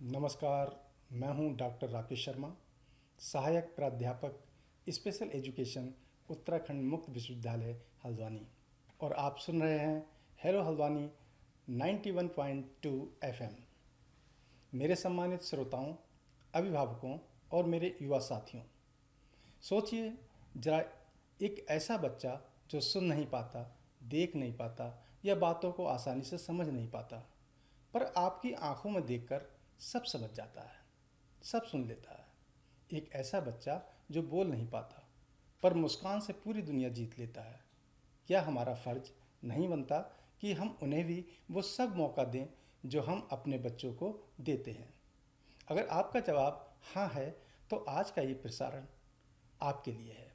नमस्कार। मैं हूं डॉक्टर राकेश शर्मा, सहायक प्राध्यापक स्पेशल एजुकेशन, उत्तराखंड मुक्त विश्वविद्यालय हल्द्वानी। और आप सुन रहे हैं हेलो हल्द्वानी 91.2 एफएम। मेरे सम्मानित श्रोताओं, अभिभावकों और मेरे युवा साथियों, सोचिए जरा, एक ऐसा बच्चा जो सुन नहीं पाता, देख नहीं पाता या बातों को आसानी से समझ नहीं पाता, पर आपकी आंखों में देखकर सब समझ जाता है, सब सुन लेता है। एक ऐसा बच्चा जो बोल नहीं पाता, पर मुस्कान से पूरी दुनिया जीत लेता है। क्या हमारा फर्ज नहीं बनता कि हम उन्हें भी वो सब मौका दें जो हम अपने बच्चों को देते हैं? अगर आपका जवाब हाँ है, तो आज का ये प्रसारण आपके लिए है।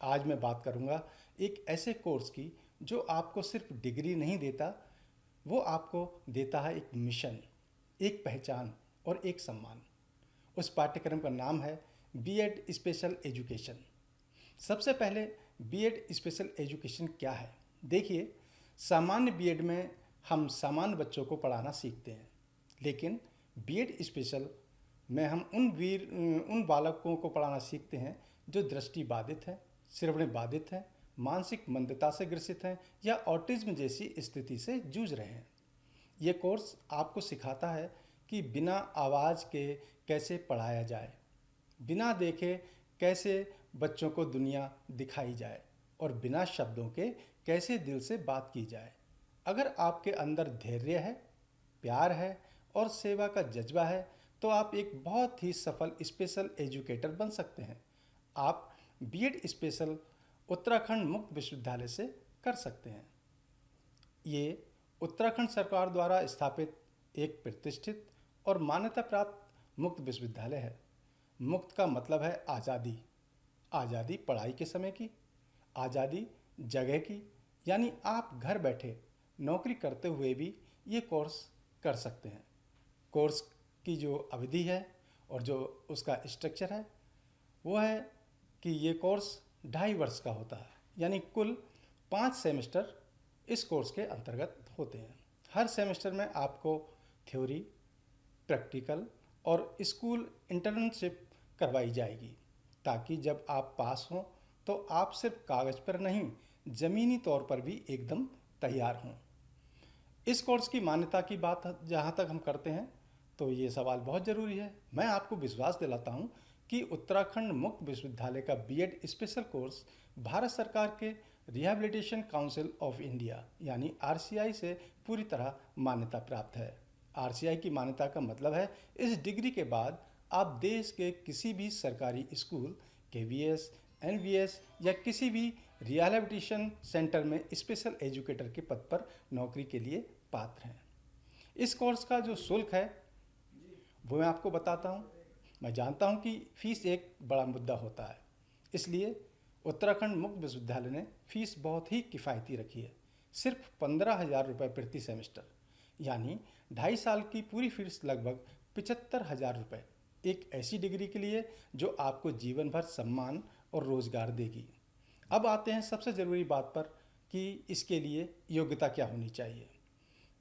आज मैं बात करूंगा एक ऐसे कोर्स की जो आपको सिर्फ डिग्री नहीं देता, वो आपको देता है एक मिशन, एक पहचान और एक सम्मान। उस पाठ्यक्रम का नाम है बीएड स्पेशल एजुकेशन। सबसे पहले बीएड स्पेशल एजुकेशन क्या है? देखिए, सामान्य बीएड में हम सामान्य बच्चों को पढ़ाना सीखते हैं, लेकिन बीएड स्पेशल में हम उन बालकों को पढ़ाना सीखते हैं जो दृष्टि बाधित हैं, श्रवण बाधित हैं, मानसिक मंदता से ग्रसित हैं या ऑटिज्म जैसी स्थिति से जूझ रहे हैं। ये कोर्स आपको सिखाता है कि बिना आवाज़ के कैसे पढ़ाया जाए, बिना देखे कैसे बच्चों को दुनिया दिखाई जाए और बिना शब्दों के कैसे दिल से बात की जाए। अगर आपके अंदर धैर्य है, प्यार है और सेवा का जज्बा है, तो आप एक बहुत ही सफल स्पेशल एजुकेटर बन सकते हैं। आप बीएड स्पेशल उत्तराखंड मुक्त विश्वविद्यालय से कर सकते हैं। ये उत्तराखंड सरकार द्वारा स्थापित एक प्रतिष्ठित और मान्यता प्राप्त मुक्त विश्वविद्यालय है। मुक्त का मतलब है आज़ादी। आज़ादी पढ़ाई के समय की, आज़ादी जगह की, यानी आप घर बैठे नौकरी करते हुए भी ये कोर्स कर सकते हैं। कोर्स की जो अवधि है और जो उसका स्ट्रक्चर है, वो है कि ये कोर्स 2.5 वर्ष का होता है, यानी कुल 5 सेमेस्टर इस कोर्स के अंतर्गत होते हैं। हर सेमेस्टर में आपको थ्योरी, प्रैक्टिकल और स्कूल इंटर्नशिप करवाई जाएगी, ताकि जब आप पास हों तो आप सिर्फ कागज़ पर नहीं, ज़मीनी तौर पर भी एकदम तैयार हों। इस कोर्स की मान्यता की बात जहाँ तक हम करते हैं, तो ये सवाल बहुत ज़रूरी है। मैं आपको विश्वास दिलाता हूँ कि उत्तराखंड मुक्त विश्वविद्यालय का बीएड स्पेशल कोर्स भारत सरकार के रिहैबिलिटेशन काउंसिल ऑफ इंडिया यानी आरसीआई से पूरी तरह मान्यता प्राप्त है। आरसीआई की मान्यता का मतलब है इस डिग्री के बाद आप देश के किसी भी सरकारी स्कूल, केवीएस, एनवीएस या किसी भी रिहैबिलिटेशन सेंटर में स्पेशल एजुकेटर के पद पर नौकरी के लिए पात्र हैं। इस कोर्स का जो शुल्क है वो मैं आपको बताता हूँ। मैं जानता हूँ कि फ़ीस एक बड़ा मुद्दा होता है, इसलिए उत्तराखंड मुक्त विश्वविद्यालय ने फ़ीस बहुत ही किफ़ायती रखी है। सिर्फ 15,000 रुपये प्रति सेमेस्टर, यानी 2.5 साल की पूरी फीस लगभग 75,000 रुपये, एक ऐसी डिग्री के लिए जो आपको जीवन भर सम्मान और रोज़गार देगी। अब आते हैं सबसे ज़रूरी बात पर कि इसके लिए योग्यता क्या होनी चाहिए।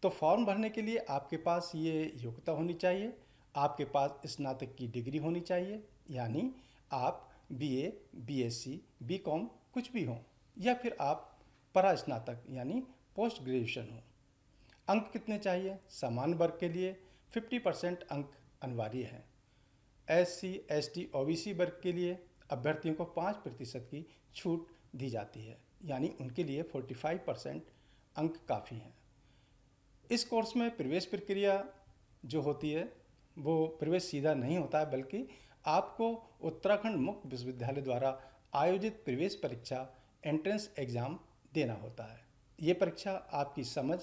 तो फॉर्म भरने के लिए आपके पास ये योग्यता होनी चाहिए। आपके पास स्नातक की डिग्री होनी चाहिए, यानी आप बीए, बीएससी, बीकॉम कुछ भी हों, या फिर आप परास्नातक यानी पोस्ट ग्रेजुएशन हो। अंक कितने चाहिए? सामान्य वर्ग के लिए 50% अंक अनिवार्य हैं। एससी, एसटी, ओबीसी वर्ग के लिए अभ्यर्थियों को 5% की छूट दी जाती है, यानी उनके लिए 45% अंक काफ़ी हैं। इस कोर्स में प्रवेश प्रक्रिया जो होती है वो प्रवेश सीधा नहीं होता है, बल्कि आपको उत्तराखंड मुक्त विश्वविद्यालय द्वारा आयोजित प्रवेश परीक्षा, एंट्रेंस एग्ज़ाम देना होता है। ये परीक्षा आपकी समझ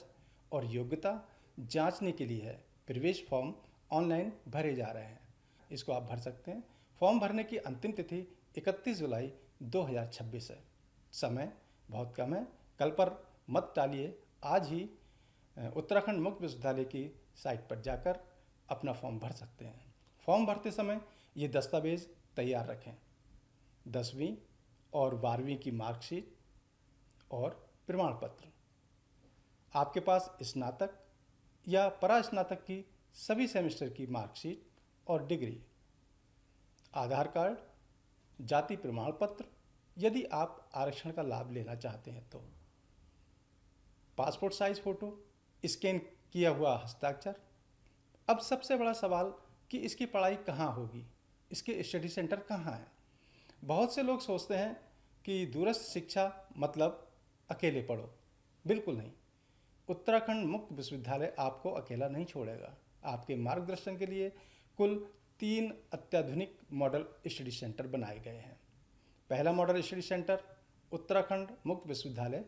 और योग्यता जांचने के लिए है। प्रवेश फॉर्म ऑनलाइन भरे जा रहे हैं, इसको आप भर सकते हैं। फॉर्म भरने की अंतिम तिथि 31 जुलाई 2026 है। समय बहुत कम है, कल पर मत टालिए। आज ही उत्तराखंड मुक्त विश्वविद्यालय की साइट पर जाकर अपना फॉर्म भर सकते हैं। फॉर्म भरते समय ये दस्तावेज़ तैयार रखें: 10वीं और 12वीं की मार्कशीट और प्रमाण पत्र। आपके पास स्नातक या परास्नातक की सभी सेमेस्टर की मार्कशीट और डिग्री, आधार कार्ड, जाति प्रमाण पत्र यदि आप आरक्षण का लाभ लेना चाहते हैं तो, पासपोर्ट साइज फ़ोटो, स्कैन किया हुआ हस्ताक्षर। अब सबसे बड़ा सवाल कि इसकी पढ़ाई कहाँ होगी, इसके स्टडी सेंटर कहाँ हैं। बहुत से लोग सोचते हैं कि दूरस्थ शिक्षा मतलब अकेले पढ़ो। बिल्कुल नहीं। उत्तराखंड मुक्त विश्वविद्यालय आपको अकेला नहीं छोड़ेगा। आपके मार्गदर्शन के लिए कुल 3 अत्याधुनिक मॉडल स्टडी सेंटर बनाए गए हैं। पहला मॉडल स्टडी सेंटर उत्तराखंड मुक्त विश्वविद्यालय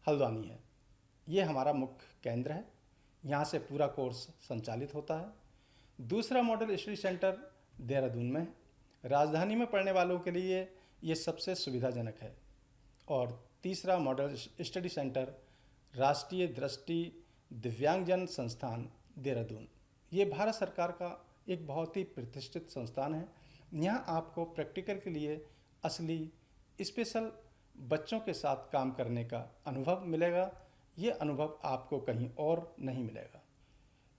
हल्द्वानी है। ये हमारा मुख्य केंद्र है, यहाँ से पूरा कोर्स संचालित होता है। दूसरा मॉडल स्टडी सेंटर देहरादून में है। राजधानी में पढ़ने वालों के लिए ये सबसे सुविधाजनक है। और तीसरा मॉडल स्टडी सेंटर राष्ट्रीय दृष्टि दिव्यांगजन संस्थान देहरादून। ये भारत सरकार का एक बहुत ही प्रतिष्ठित संस्थान है। यहाँ आपको प्रैक्टिकल के लिए असली स्पेशल बच्चों के साथ काम करने का अनुभव मिलेगा। ये अनुभव आपको कहीं और नहीं मिलेगा।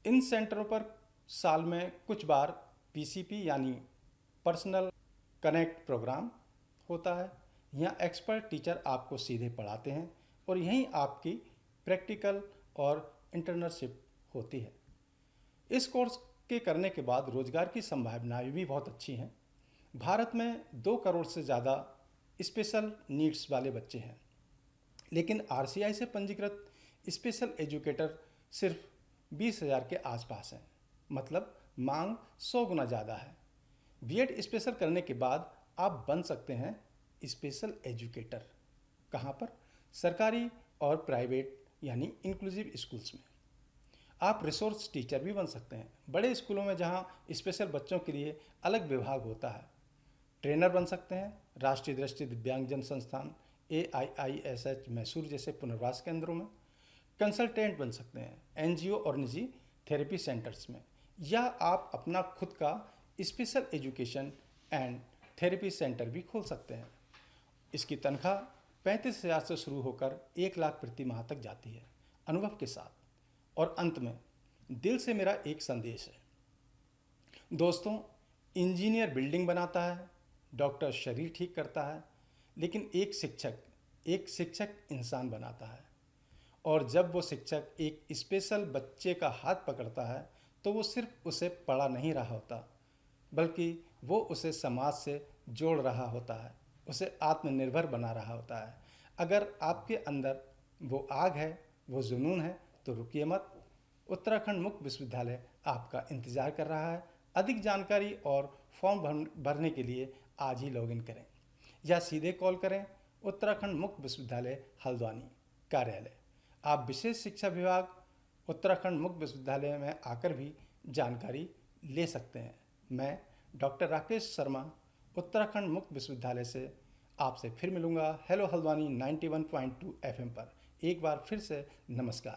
इन सेंटरों पर साल में कुछ बार पीसीपी यानी पर्सनल कनेक्ट प्रोग्राम होता है। यहाँ एक्सपर्ट टीचर आपको सीधे पढ़ाते हैं और यहीं आपकी प्रैक्टिकल और इंटर्नशिप होती है। इस कोर्स के करने के बाद रोजगार की संभावनाएं भी बहुत अच्छी हैं। भारत में 2 करोड़ से ज़्यादा स्पेशल नीड्स वाले बच्चे हैं, लेकिन आरसीआई से पंजीकृत स्पेशल एजुकेटर सिर्फ 20,000 के आसपास हैं। मतलब मांग 100 गुना ज़्यादा है। बीएड स्पेशल करने के बाद आप बन सकते हैं स्पेशल एजुकेटर। कहाँ पर? सरकारी और प्राइवेट यानी इंक्लूसिव स्कूल्स में। आप रिसोर्स टीचर भी बन सकते हैं। बड़े स्कूलों में जहाँ स्पेशल बच्चों के लिए अलग विभाग होता है। ट्रेनर बन सकते हैं राष्ट्रीय दृष्टि दिव्यांगजन संस्थान AIISH मैसूर जैसे पुनर्वास केंद्रों में। कंसल्टेंट बन सकते हैं एनजीओ और निजी थेरेपी सेंटर्स में, या आप अपना खुद का special education and therapy centre भी खोल सकते हैं। इसकी तनख्वाह 35,000 से शुरू होकर 1 लाख प्रति माह तक जाती है, अनुभव के साथ। और अंत में दिल से मेरा एक संदेश है। दोस्तों, इंजीनियर बिल्डिंग बनाता है, डॉक्टर शरीर ठीक करता है, लेकिन एक शिक्षक इंसान बनाता है। और जब वो शिक्षक एक स्पेशल बच्चे का हाथ पकड़ता है तो वो सिर्फ उसे पढ़ा नहीं रहा होता, बल्कि वो उसे समाज से जोड़ रहा होता है, उसे आत्मनिर्भर बना रहा होता है। अगर आपके अंदर वो आग है, वो जुनून है, तो रुकिए मत। उत्तराखंड मुक्त विश्वविद्यालय आपका इंतज़ार कर रहा है। अधिक जानकारी और फॉर्म भरने के लिए आज ही लॉगिन करें या सीधे कॉल करें उत्तराखंड मुक्त विश्वविद्यालय हल्द्वानी कार्यालय। आप विशेष शिक्षा विभाग उत्तराखंड मुक्त विश्वविद्यालय में आकर भी जानकारी ले सकते हैं। मैं डॉक्टर राकेश शर्मा उत्तराखंड मुक्त विश्वविद्यालय से आपसे फिर मिलूंगा हेलो हल्द्वानी 91.2 FM पर। एक बार फिर से नमस्कार।